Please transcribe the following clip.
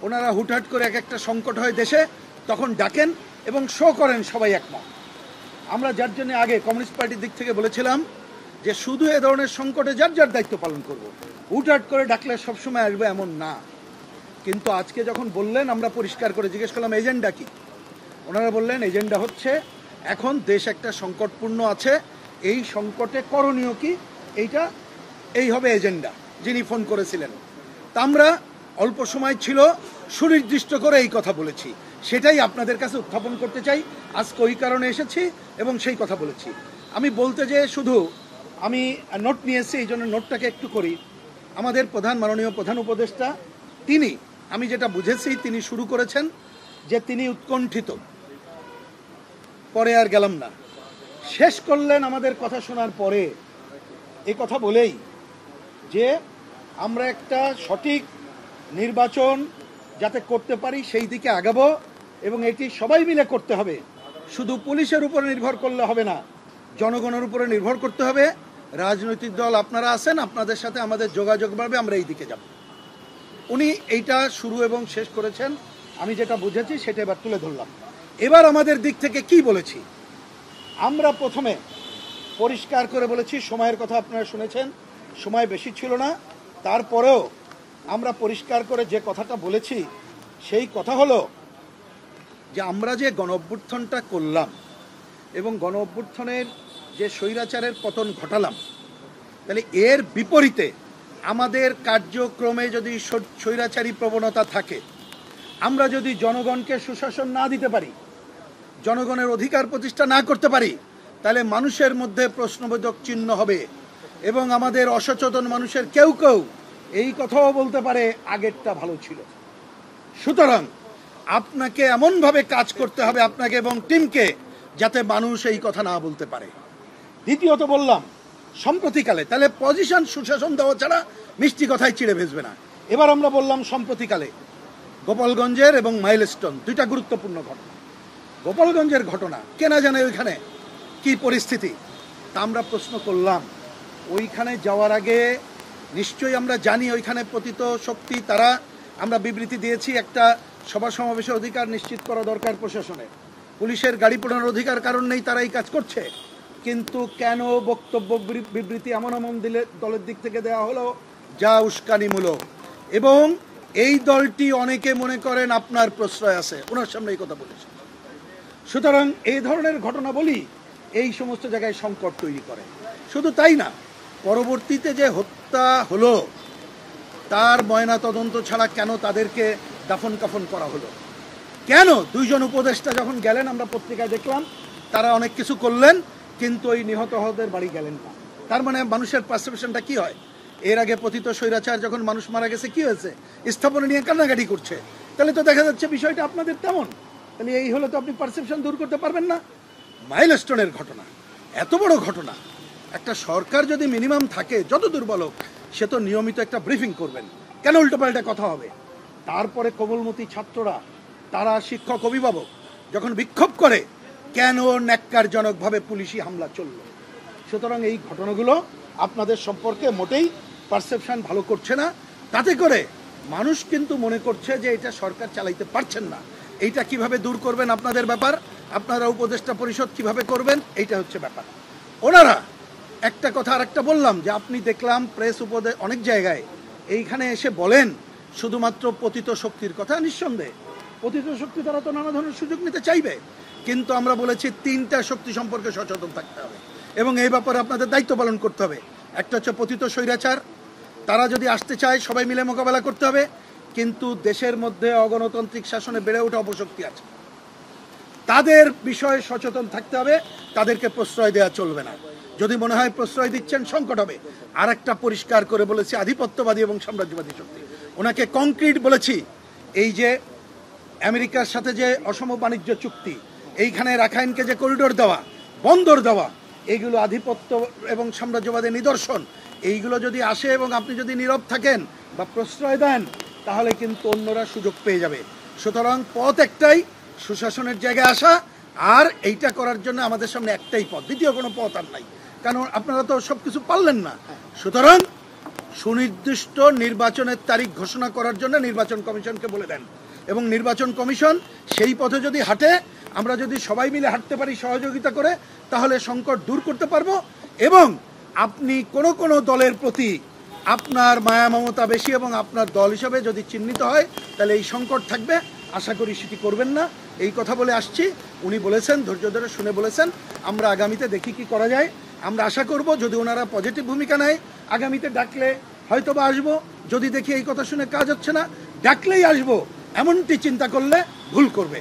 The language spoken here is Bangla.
ওনারা হুটহাট করে এক একটা সংকট হয় দেশে, তখন ডাকেন এবং শো করেন সবাই একমত। আমরা যার জন্য আগে কমিউনিস্ট পার্টির দিক থেকে বলেছিলাম যে শুধু এ ধরনের সংকটে যার যার দায়িত্ব পালন করব, হুটহাট করে ডাকলে সবসময় আসবে এমন না। কিন্তু আজকে যখন বললেন, আমরা পরিষ্কার করে জিজ্ঞেস করলাম এজেন্ডা কি। ওনারা বললেন এজেন্ডা হচ্ছে এখন দেশ একটা সংকটপূর্ণ আছে, এই সংকটে করণীয় কি, এইটা এই হবে এজেন্ডা যিনি ফোন করেছিলেন। তা আমরা অল্প সময় ছিল, সুনির্দিষ্ট করে এই কথা বলেছি, সেটাই আপনাদের কাছে উত্থাপন করতে চাই। আজকে ওই কারণে এসেছি এবং সেই কথা বলেছি। আমি বলতে যে শুধু আমি নোট নিয়েছি, এই জন্য নোটটাকে একটু করি। আমাদের মাননীয় প্রধান উপদেষ্টা তিনি, আমি যেটা বুঝেছি, তিনি শুরু করেছেন যে তিনি উৎকণ্ঠিত, পরে আর গেলাম না, শেষ করলেন আমাদের কথা শোনার পরে এই কথা বলেই যে আমরা একটা সঠিক নির্বাচন যাতে করতে পারি সেই দিকে আগাবো এবং এটি সবাই মিলে করতে হবে। শুধু পুলিশের উপরে নির্ভর করলে হবে না, জনগণের উপরে নির্ভর করতে হবে। রাজনৈতিক দল আপনারা আছেন, আপনাদের সাথে আমাদের যোগাযোগ বাড়বে, আমরা এই দিকে যাব। উনি এইটা শুরু এবং শেষ করেছেন, আমি যেটা বুঝেছি সেটা এবার তুলে ধরলাম। এবার আমাদের দিক থেকে কি বলেছি, আমরা প্রথমে পরিষ্কার করে বলেছি, সময়ের কথা আপনারা শুনেছেন, সময় বেশি ছিল না, তারপরেও আমরা পরিষ্কার করে যে কথাটা বলেছি সেই কথা হলো যে আমরা যে গণ অভ্যুত্থানটা করলাম এবং গণ অভ্যুত্থানের যে স্বৈরাচারের পতন ঘটালাম, তাহলে এর বিপরীতে আমাদের কার্যক্রমে যদি স্বৈরাচারী প্রবণতা থাকে, আমরা যদি জনগণকে সুশাসন না দিতে পারি, জনগণের অধিকার প্রতিষ্ঠা না করতে পারি, তাহলে মানুষের মধ্যে প্রশ্নবোধক চিহ্ন হবে এবং আমাদের অসচেতন মানুষের কেউ কেউ এই কথাও বলতে পারে আগেরটা ভালো ছিল। সুতরাং আপনাকে এমনভাবে কাজ করতে হবে, আপনাকে এবং টিমকে, যাতে মানুষ এই কথা না বলতে পারে। দ্বিতীয়ত বললাম সম্প্রতিকালে, তাহলে পজিশন সুশাসন দেওয়া ছাড়া মিষ্টি কথায় চিড়ে ভেসবে না। এবার আমরা বললাম সম্প্রতিকালে গোপালগঞ্জের এবং মাইলস্টোন দুইটা গুরুত্বপূর্ণ ঘটনা। গোপালগঞ্জের ঘটনা, কে না জানে ওইখানে কি পরিস্থিতি, তা আমরা প্রশ্ন করলাম। ওইখানে যাওয়ার আগে নিশ্চয়ই আমরা জানি ওইখানে পতিত শক্তি, তারা, আমরা বিবৃতি দিয়েছি, একটা সভা সমাবেশের অধিকার নিশ্চিত করা দরকার প্রশাসনের, পুলিশের গাড়ি পোড়ানোর অধিকার কারণ নেই, তারা এই কাজ করছে। কিন্তু কেন বক্তব্য বিবৃতি এমন দলের দিক থেকে দেওয়া হলো যা উস্কানিমূলক, এবং এই দলটি অনেকে মনে করেন আপনার প্রশ্রয় আছে, ওনার সামনে এই কথা বলেছে। সুতরাং এই ধরনের ঘটনা বলি এই সমস্ত জায়গায় সংকট তৈরি করে। শুধু তাই না, পরবর্তীতে যে হত্যা হলো তার ময়না তদন্ত ছাড়া কেন তাদেরকে দাফন কাফন করা হলো, কেন দুইজন উপদেষ্টা যখন গেলেন, আমরা পত্রিকায় দেখলাম তারা অনেক কিছু করলেন কিন্তু ওই নিহত হদের বাড়ি গেলেন না। তার মানে মানুষের পারসেপশনটা কি হয়, এর আগে পতিত স্বৈরাচার যখন মানুষ মারা গেছে কি হয়েছে, স্থাপনা নিয়ে কান্নাকাটি করছে, তাহলে তো দেখা যাচ্ছে বিষয়টা আপনাদের তেমন, তাহলে এই হলে তো আপনি পারসেপশন দূর করতে পারবেন না। মাইলস্টোনের ঘটনা এত বড় ঘটনা, একটা সরকার যদি মিনিমাম থাকে, যত দুর্বল হোক, সে তো নিয়মিত একটা ব্রিফিং করবেন, কেন উল্টোপাল্টা কথা হবে। তারপরে কোমলমতি ছাত্ররা, তারা শিক্ষক অভিভাবক যখন বিক্ষোভ করে, কেন ন্যাক্কারজনকভাবে পুলিশি হামলা চলল। সুতরাং এই ঘটনাগুলো আপনাদের সম্পর্কে মোটেই পারসেপশন ভালো করছে না, তাতে করে মানুষ কিন্তু মনে করছে যে এটা সরকার চালাইতে পারছেন না। এইটা কিভাবে দূর করবেন আপনাদের ব্যাপার, আপনারা উপদেষ্টা পরিষদ কিভাবে করবেন, এইটা হচ্ছে ব্যাপার। ওনারা একটা কথা আর একটা বললাম যে আপনি দেখলাম প্রেস অনেক জায়গায় এইখানে এসে বলেন শুধুমাত্র পতিত শক্তির কথা। নিঃসন্দেহে পতিত শক্তি তারা তো নানা ধরনের সুযোগ নিতে চাইবে, কিন্তু আমরা বলেছি তিনটা শক্তি সম্পর্কে সচেতন থাকতে হবে এবং এই ব্যাপারে আপনাদের দায়িত্ব পালন করতে হবে। একটা হচ্ছে পতিত স্বৈরাচার, তারা যদি আসতে চায় সবাই মিলে মোকাবেলা করতে হবে, কিন্তু দেশের মধ্যে অগণতান্ত্রিক শাসনে বেড়ে ওঠা অপশক্তি আছে, তাদের বিষয়ে সচেতন থাকতে হবে, তাদেরকে প্রশ্রয় দেওয়া চলবে না। যদি মনে হয় প্রশ্রয় দিচ্ছেন সংকট হবে। আর একটা পরিষ্কার করে বলেছি আধিপত্যবাদী এবং সাম্রাজ্যবাদী শক্তি, ওনাকে কংক্রিট বলেছি, এই যে আমেরিকার সাথে যে অসম বাণিজ্য চুক্তি, এইখানে রাখাইনকে যে করিডোর দেওয়া, বন্দর দেওয়া, এইগুলো আধিপত্য এবং সাম্রাজ্যবাদের নিদর্শন। এইগুলো যদি আসে এবং আপনি যদি নীরব থাকেন বা প্রশ্রয় দেন, তাহলে কিন্তু অন্যরা সুযোগ পেয়ে যাবে। সুতরাং পথ একটাই, সুশাসনের জায়গায় আসা, আর এইটা করার জন্য আমাদের সামনে একটাই পথ, দ্বিতীয় কোনো পথ আর নাই, কারণ আপনারা তো সব কিছু পারলেন না। সুতরাং সুনির্দিষ্ট নির্বাচনের তারিখ ঘোষণা করার জন্য নির্বাচন কমিশনকে বলে দেন, এবং নির্বাচন কমিশন সেই পথে যদি হাঁটে, আমরা যদি সবাই মিলে হাঁটতে পারি সহযোগিতা করে, তাহলে সংকট দূর করতে পারবো। এবং আপনি কোনো দলের প্রতি আপনার মায়া মমতা বেশি এবং আপনার দল হিসাবে যদি চিহ্নিত হয়, তাহলে এই সংকট থাকবে। আশা করি সেটি করবেন না, এই কথা বলে আসছি। উনি বলেছেন, ধৈর্য ধরে শুনে বলেছেন। আমরা আগামীতে দেখি কি করা যায়। আমরা আশা করব যদি ওনারা পজিটিভ ভূমিকা নেয়, আগামীতে ডাকলে হয়তো বা আসবো। যদি দেখি এই কথা শুনে কাজ হচ্ছে না, ডাকলেই আসবো, এমনটি চিন্তা করলে ভুল করবে।